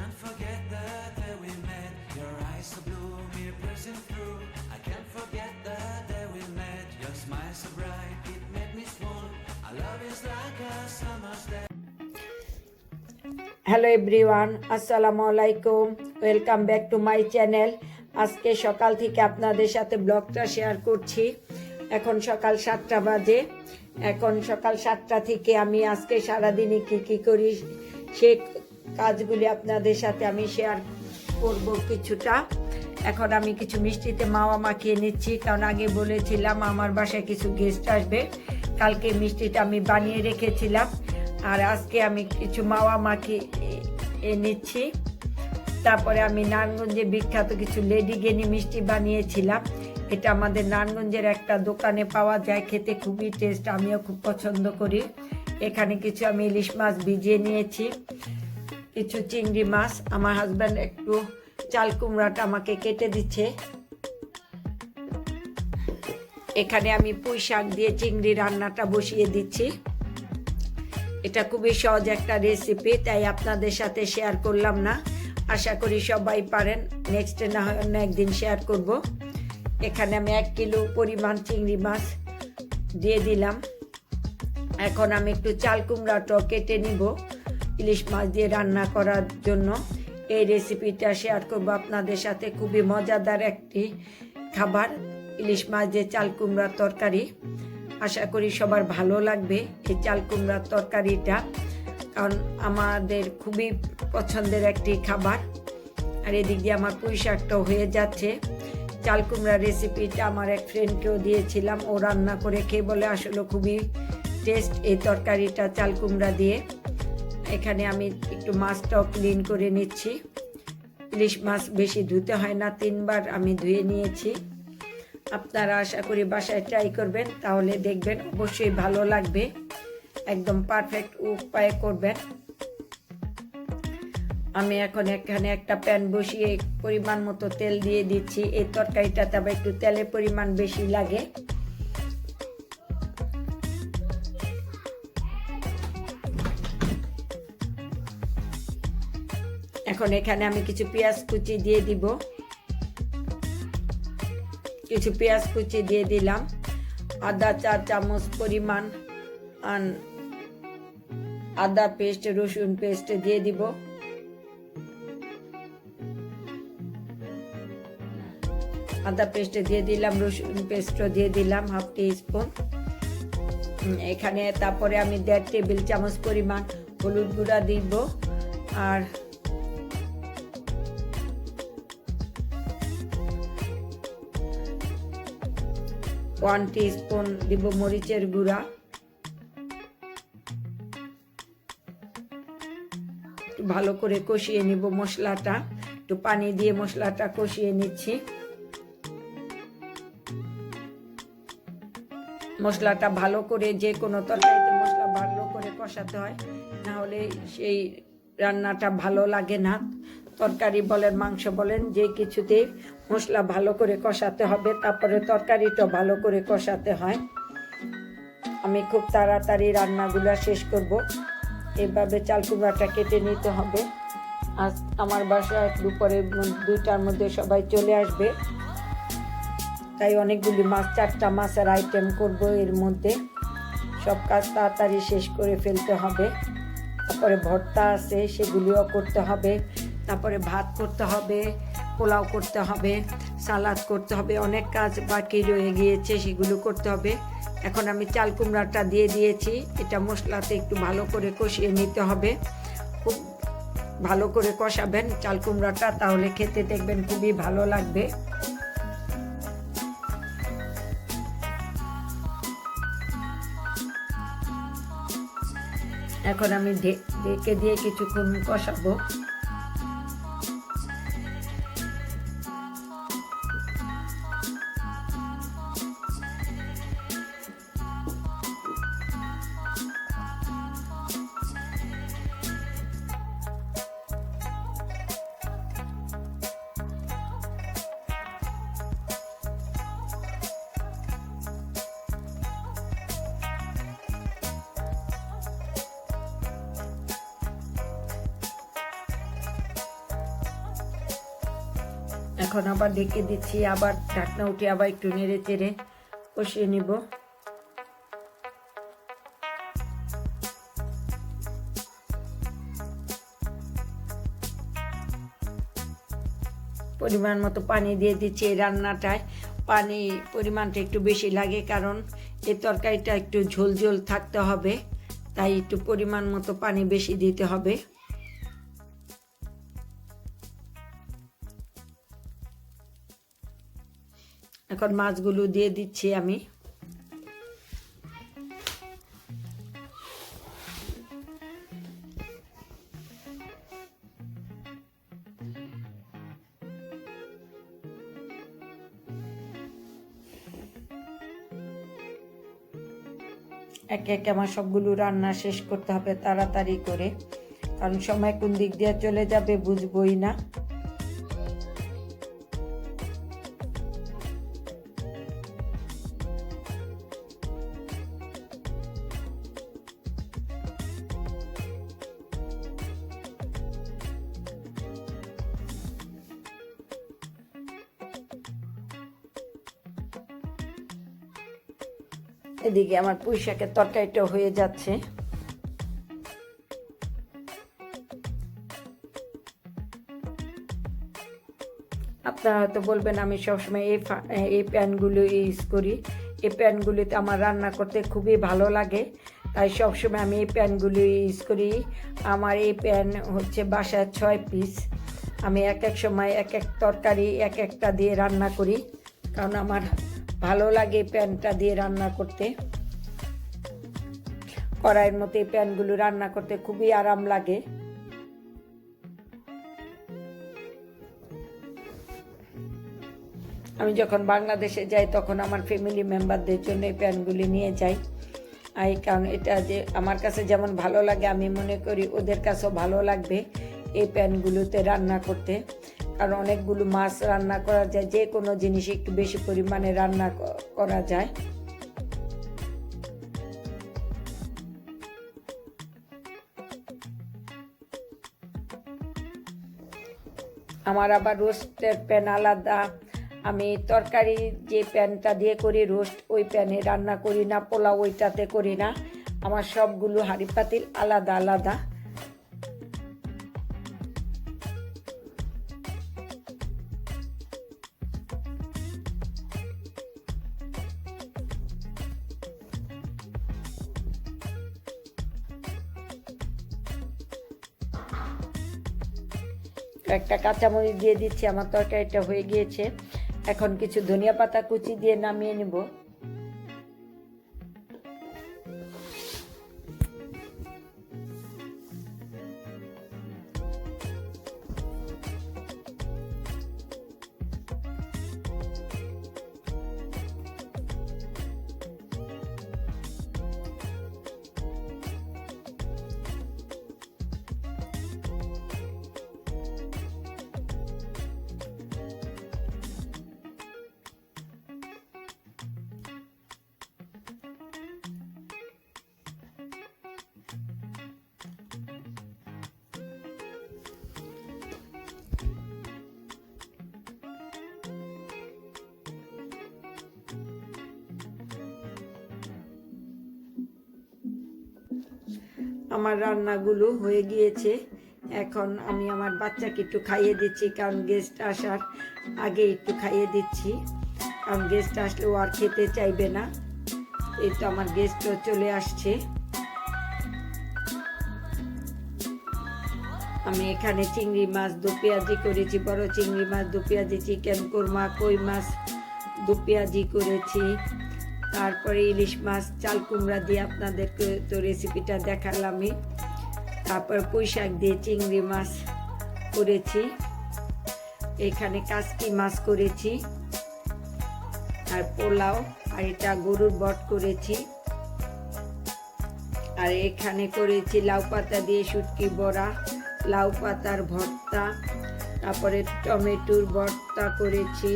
can't forget the day we met. Your eyes so blue, me piercing through. I can't forget the day we met. Your smile so bright, it made me swoon. Our love is like a summer's day. Hello everyone, আসসালামু আলাইকুম। Welcome back to my channel. আজকে সকাল থেকে আপনাদের সাথে ব্লগটা share করছি। এখন সকাল 7টা বাজে। এখন সকাল 7টা থেকে আমি আজকে সারাদিনে কী করি সেই কাজগুলি আপনাদের সাথে আমি শেয়ার করব কিছুটা। এখন আমি কিছু মিষ্টিতে মাওয়া মাখিয়ে নিচ্ছি, কারণ আগে বলেছিলাম আমার বাসায় কিছু গেস্ট আসবে। কালকে মিষ্টিটা আমি বানিয়ে রেখেছিলাম, আর আজকে আমি কিছু মাওয়া মাখিয়ে নিচ্ছি। তারপরে আমি নারায়ণগঞ্জে বিখ্যাত কিছু লেডিকেনি মিষ্টি বানিয়েছিলাম। এটা আমাদের নারায়ণগঞ্জের একটা দোকানে পাওয়া যায়, খেতে খুবই টেস্ট, আমিও খুব পছন্দ করি। এখানে কিছু আমি ইলিশ মাছ ভিজিয়ে নিয়েছি, কিছু চিংড়ি মাছ। আমার হাজব্যান্ড একটু চাল কুমড়াটা আমাকে কেটে দিচ্ছে। এখানে আমি পুঁই শাক দিয়ে চিংড়ি রান্নাটা বসিয়ে দিচ্ছি। এটা খুবই সহজ একটা রেসিপি, তাই আপনাদের সাথে শেয়ার করলাম না। আশা করি সবাই পারেন, নেক্সটে না হয় অন্য একদিন শেয়ার করব। এখানে আমি 1 কিলো পরিমাণ চিংড়ি মাছ দিয়ে দিলাম। এখন আমি একটু চাল কুমড়াটাও কেটে নিব ইলিশ মাছ দিয়ে রান্না করার জন্য। এই রেসিপিটা শেয়ার করব আপনাদের সাথে। খুবই মজাদার একটি খাবার, ইলিশ মাছ দিয়ে চাল কুমড়ার তরকারি। আশা করি সবার ভালো লাগবে এই চাল কুমড়ার তরকারিটা, কারণ আমাদের খুবই পছন্দের একটি খাবার। আর এদিক দিয়ে আমার পুঁই শাকটাও হয়ে যাচ্ছে। চাল কুমড়ার রেসিপিটা আমার এক ফ্রেন্ডকেও দিয়েছিলাম, ও রান্না করে খেয়ে বলে আসলে খুবই টেস্ট এই তরকারিটা চাল কুমড়া দিয়ে। এখানে আমি একটু মাছটাও ক্লিন করে নিচ্ছি। ইলিশ মাছ বেশি ধুতে হয় না, 3 বার আমি ধুয়ে নিয়েছি। আপনারা আশা করি বাসায় ট্রাই করবেন, তাহলে দেখবেন অবশ্যই ভালো লাগবে। একদম পারফেক্ট উপায়ে করবেন। আমি এখন এখানে একটা প্যান বসিয়ে পরিমাণ মতো তেল দিয়ে দিচ্ছি। এই তরকারিটাতে আবার একটু তেলের পরিমাণ বেশি লাগে। এখন এখানে আমি কিছু পেঁয়াজ কুচি দিয়ে দিব। কিছু পেঁয়াজ কুচি দিয়ে দিলাম। আদা 4 চামচ পরিমাণ আদা পেস্ট, রসুন পেস্ট দিয়ে দিব। আদা পেস্ট দিয়ে দিলাম, রসুন পেস্টও দিয়ে দিলাম 1/2 টিস্পুন। এখানে তারপরে আমি 1.5 টেবিল চামচ পরিমাণ হলুদ গুঁড়া দিব, আর 1 টিস্পুন দিব মরিচের গুঁড়া। ভালো করে কষিয়ে নিব মশলাটা। একটু পানি দিয়ে মশলাটা কষিয়ে নিচ্ছি। মশলাটা ভালো করে, যে কোনো তরকারিতে মশলা ভালো করে কষাতে হয়, না হলে সেই রান্নাটা ভালো লাগে না। তরকারি বলেন, মাংস বলেন, যে কিছুতেই মশলা ভালো করে কষাতে হবে, তারপরে তরকারিটা ভালো করে কষাতে হয়। আমি খুব তাড়াতাড়ি রান্নাগুলো শেষ করব। এভাবে চাল কুমড়াটা কেটে নিতে হবে। আজ আমার বাসায় দুপুরে 2টার মধ্যে সবাই চলে আসবে, তাই অনেকগুলি মাছ, 4টা মাছের আইটেম করব। এর মধ্যে সব কাজ তাড়াতাড়ি শেষ করে ফেলতে হবে। তারপরে ভর্তা আছে, সেগুলিও করতে হবে। তারপরে ভাত করতে হবে, পোলাও করতে হবে, সালাদ করতে হবে। অনেক কাজ বাকি রয়ে গিয়েছে, সেগুলো করতে হবে। এখন আমি চাল কুমড়াটা দিয়ে দিয়েছি। এটা মশলাতে একটু ভালো করে কষিয়ে নিতে হবে। খুব ভালো করে কষাবেন চাল কুমড়াটা, তাহলে খেতে দেখবেন খুবই ভালো লাগবে। এখন আমি ঢেকে দিয়ে কিছুক্ষণ কষাবো। এখন আবার ঢেকে দিচ্ছি, আবার ঢাকনা উঠে আবার একটু নেড়ে চেড়ে কষিয়ে নিব। পরিমাণ মতো পানি দিয়ে দিচ্ছি। এই রান্নাটায় পানি পরিমাণটা একটু বেশি লাগে, কারণ এই তরকারিটা একটু ঝোল ঝোল থাকতে হবে, তাই একটু পরিমাণ মতো পানি বেশি দিতে হবে। এখন মাছগুলো দিয়ে দিচ্ছি আমি। একে একে আমার সবগুলো রান্না শেষ করতে হবে তাড়াতাড়ি করে, কারণ সময় কোন দিক দিয়ে চলে যাবে বুঝবই না। এদিকে আমার পুঁই শাকের তরকারিটা হয়ে যাচ্ছে। আপনারা হয়তো বলবেন আমি সবসময় এই প্যানগুলো ইউজ করি। এই প্যানগুলিতে আমার রান্না করতে খুবই ভালো লাগে, তাই সবসময় আমি এই প্যানগুলো ইউজ করি। আমার এই প্যান হচ্ছে বাসায় 6 পিস। আমি এক এক সময় এক এক তরকারি এক একটা দিয়ে রান্না করি, কারণ আমার ভালো লাগে প্যানটা দিয়ে রান্না করতে। কড়াইয়ের মতো এই প্যানগুলো রান্না করতে খুবই আরাম লাগে। আমি যখন বাংলাদেশে যাই তখন আমার ফ্যামিলি মেম্বারদের জন্য এই প্যানগুলি নিয়ে যাই। এই কারণ এটা যে আমার কাছে যেমন ভালো লাগে, আমি মনে করি ওদের কাছেও ভালো লাগবে এই প্যানগুলোতে রান্না করতে, কারণ অনেকগুলো মাছ রান্না করা যায়, যে কোনো জিনিস একটু বেশি পরিমাণে রান্না করা যায়। আমার আবার রোস্টের প্যান আলাদা। আমি তরকারি যে প্যানটা দিয়ে করি রোস্ট, ওই প্যানে রান্না করি না, পোলাও ওইটাতে করি না। আমার সবগুলো হাঁড়ি পাতিল আলাদা আলাদা। একটা কাঁচামরিচ দিয়ে দিচ্ছি। আমার তরকারিটা হয়ে গিয়েছে। এখন কিছু ধনিয়া পাতা কুচি দিয়ে নামিয়ে নেব। আমার রান্নাগুলো হয়ে গিয়েছে। এখন আমি আমার বাচ্চাকে একটু খাইয়ে দিচ্ছি, কারণ গেস্ট আসার আগে একটু খাইয়ে দিচ্ছি, কারণ গেস্ট আসলেও আর খেতে চাইবে না। এই তো আমার গেস্টও চলে আসছে। আমি এখানে চিংড়ি মাছ দু পেঁয়াজি করেছি, বড় চিংড়ি মাছ দু পেঁয়াজি, চিকেন কোরমা, কই মাছ দু পেঁয়াজি করেছি, তারপরে ইলিশ মাছ চাল কুমড়া দিয়ে আপনাদেরকে তো রেসিপিটা দেখালামই। তারপর পুঁই শাক দিয়ে চিংড়ি মাছ করেছি, এখানে কাসকি মাছ করেছি, আর পোলাও, আর এটা গরুর বট করেছি, আর এখানে করেছি লাউ পাতা দিয়ে শুটকি বড়া, লাউ পাতার ভর্তা, তারপরে টমেটোর ভর্তা করেছি,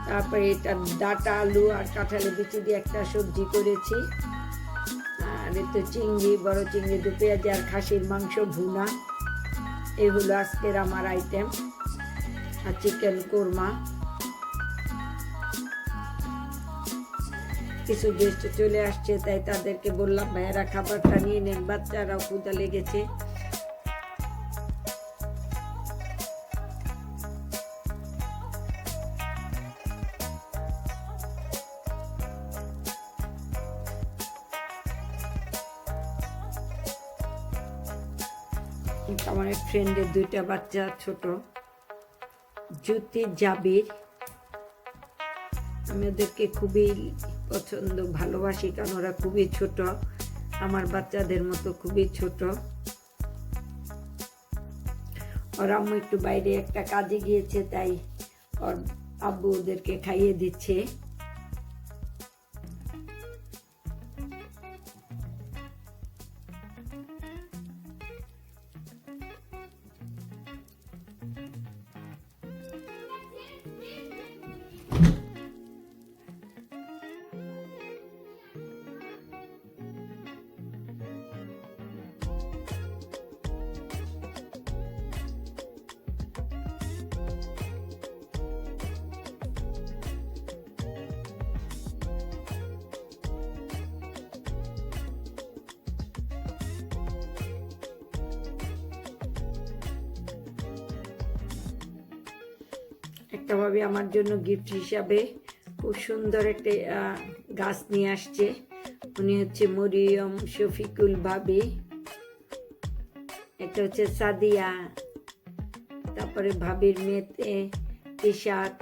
তারপরে এটা ডাটা আলু আর কাঁঠালের বিচি দিয়ে একটা সবজি করেছি, আর তো চিংড়ি, বড় চিংড়ি দু পেঁয়াজি আর খাসির মাংস ভুনা। এই হলো আজকের আমার আইটেম। আর চিকেন কোরমা। কিছু গেস্ট চলে আসছে, তাই তাদেরকে বললাম ভাইয়ারা খাবারটা নিয়ে নেন, বাচ্চারাও ক্ষুধা লেগেছে। আমার এক ফ্রেন্ডের 2টা বাচ্চা ছোট, জ্যোতি জাবির। আমি ওদেরকে খুবই পছন্দ ভালোবাসি, কারণ ওরা খুবই ছোট, আমার বাচ্চাদের মতো খুবই ছোট। ওর আম্মু একটু বাইরে একটা কাজে গিয়েছে, তাই ওর আব্বু ওদেরকে খাইয়ে দিচ্ছে। একটা ভাবে আমার জন্য গিফট হিসাবে খুব সুন্দর একটা গাছ নিয়ে আসছে। উনি হচ্ছে মরিয়ম শফিকুল ভাবি, এটা হচ্ছে সাদিয়া, তারপরে ভাবির মেয়েতে ইশাত,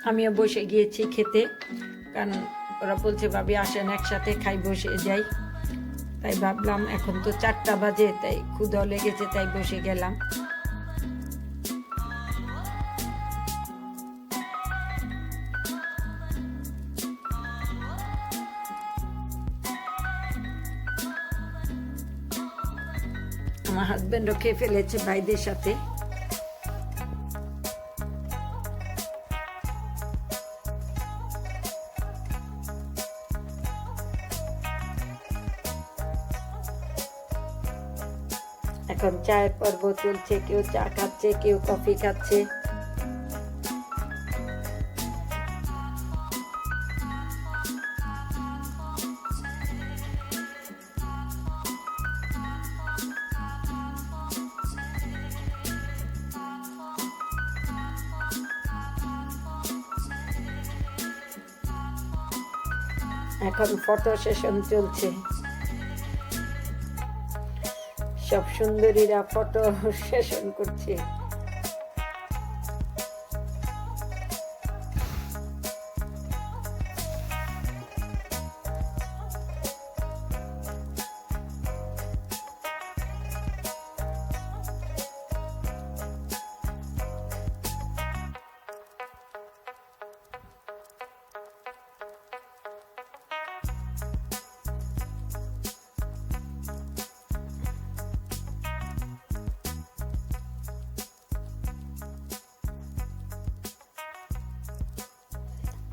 আমিও বসে গিয়েছি খেতে, কারণ ওরা বলছে ভাবি আসেন একসাথে খাই, বসে যাই। তাই ভাবলাম এখন তো 4টা বাজে, তাই ক্ষুধা লেগেছে, তাই বসে গেলাম। আমার হাজবেন্ডও খেয়ে ফেলেছে ভাইদের সাথে। এখন চায়ের পর্ব চলছে, কেউ চা খাচ্ছে, কেউ কফি খাচ্ছে। এখন ফটো সেশন চলছে, সব সুন্দরীরা ফটো সেশন করছে।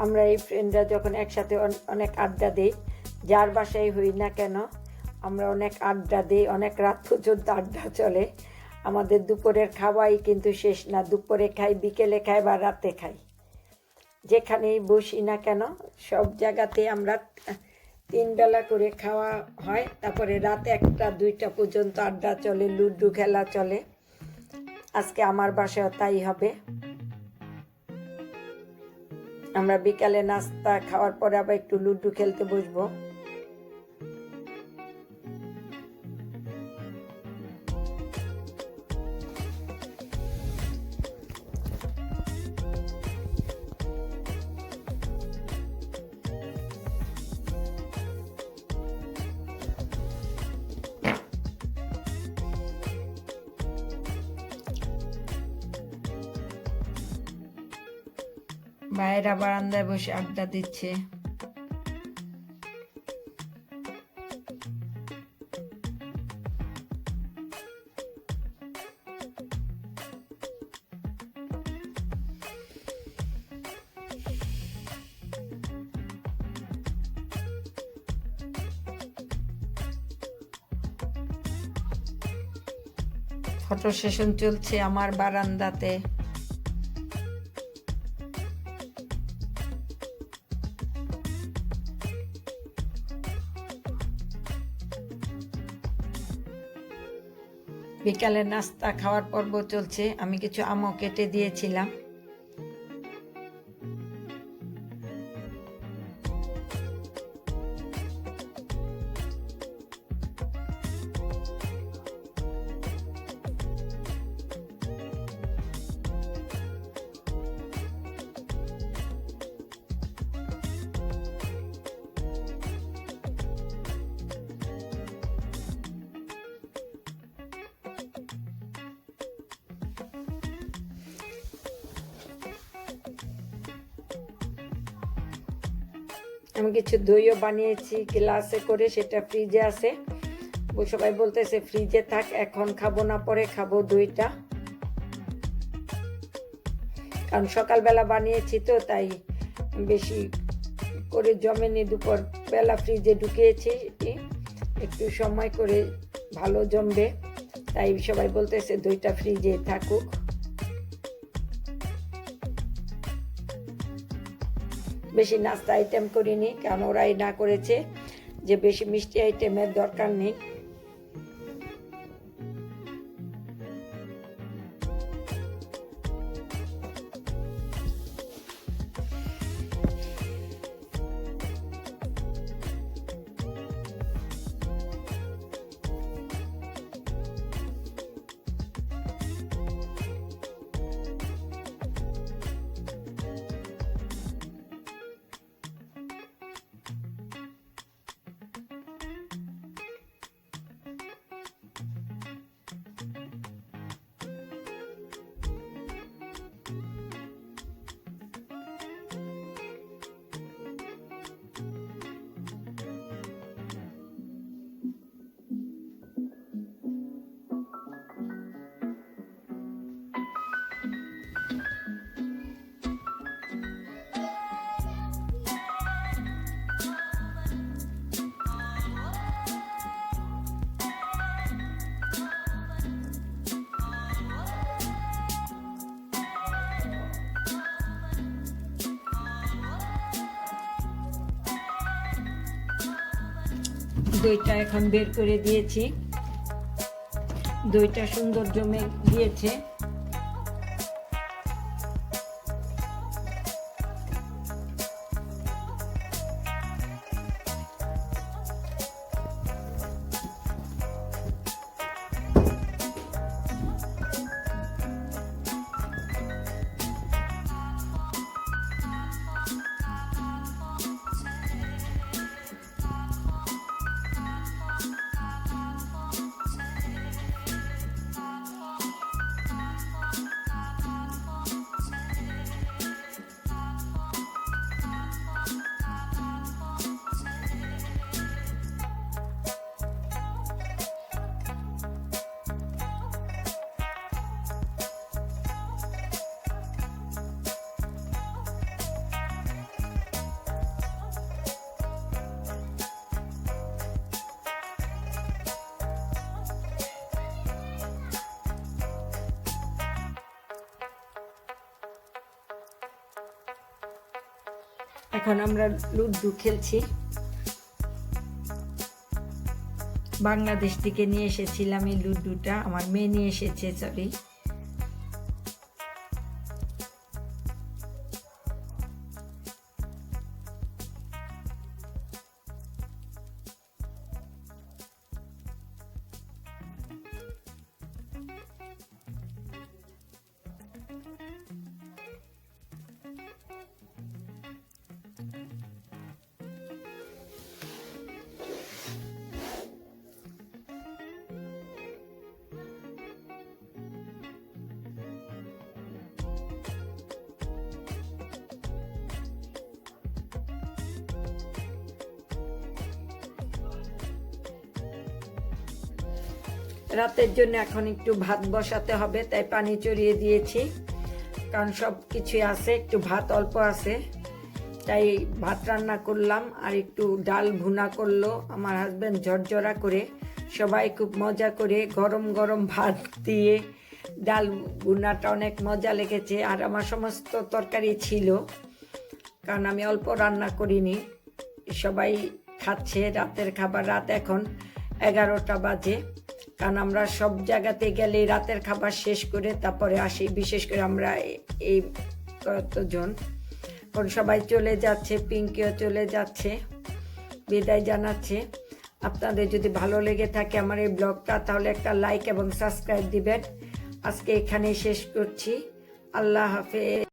আমরা এই ফ্রেন্ডরা যখন একসাথে অনেক আড্ডা দিই, যার বাসায় হই না কেন আমরা অনেক আড্ডা দিই, অনেক রাত পর্যন্ত আড্ডা চলে। আমাদের দুপুরের খাওয়াই কিন্তু শেষ না, দুপুরে খাই, বিকেলে খাই বা রাতে খাই, যেখানেই বসি না কেন সব জায়গাতে আমরা 3 বেলা করে খাওয়া হয়। তারপরে রাতে 1টা 2টা পর্যন্ত আড্ডা চলে, লুডো খেলা চলে। আজকে আমার বাসায় তাই হবে। আমরা বিকালে নাস্তা খাওয়ার পরে আবার একটু লুডো খেলতে বসবো। ভাইয়েরা বারান্দায় বসে আড্ডা দিচ্ছে। ফটো সেশন চলছে আমার বারান্দাতে। বিকালে নাস্তা খাওয়ার পর্ব চলছে। আমি কিছু আমও কেটে দিয়েছিলাম। আমি কিছু দইও বানিয়েছি গ্লাসে করে, সেটা ফ্রিজে আছে। সবাই বলতেছে ফ্রিজে থাক, এখন খাবো না, পরে খাবো দইটা, কারণ সকালবেলা বানিয়েছি তো তাই বেশি করে জমেনি। দুপুর বেলা ফ্রিজে ঢুকিয়েছি, একটু সময় করে ভালো জমবে, তাই সবাই বলতেছে দইটা ফ্রিজে থাকুক। বেশি নাস্তা আইটেম করিনি, কারণ ওরাই না করেছে যে বেশি মিষ্টি আইটেমের দরকার নেই। দইটা এখন বের করে দিয়েছি, দইটা সুন্দর জমে গিয়েছে। এখন আমরা লুডু খেলছি। বাংলাদেশ থেকে নিয়ে এসেছিলাম এই লুডুটা, আমার মেয়ে নিয়ে এসেছে, সরি। রাতের জন্য এখন একটু ভাত বসাতে হবে, তাই পানি চড়িয়ে দিয়েছি, কারণ সব কিছুই আছে, একটু ভাত অল্প আছে, তাই ভাত রান্না করলাম। আর একটু ডাল ভুনা করলো আমার হাজব্যান্ড ঝরঝরা করে, সবাই খুব মজা করে গরম গরম ভাত দিয়ে ডাল ভুনাটা অনেক মজা লেগেছে। আর আমার সমস্ত তরকারি ছিল, কারণ আমি অল্প রান্না করিনি। সবাই খাচ্ছে রাতের খাবার। রাত এখন 11টা বাজে, কারণ আমরা সব জায়গাতে গেলে রাতের খাবার শেষ করে তারপরে আসি, বিশেষ করে আমরা এই কতজন। এখন সবাই চলে যাচ্ছে, পিঙ্কিও চলে যাচ্ছে, বিদায় জানাচ্ছে। আপনাদের যদি ভালো লেগে থাকে আমার এই ব্লগটা, তাহলে একটা লাইক এবং সাবস্ক্রাইব দিবেন। আজকে এখানেই শেষ করছি। আল্লাহ হাফেজ।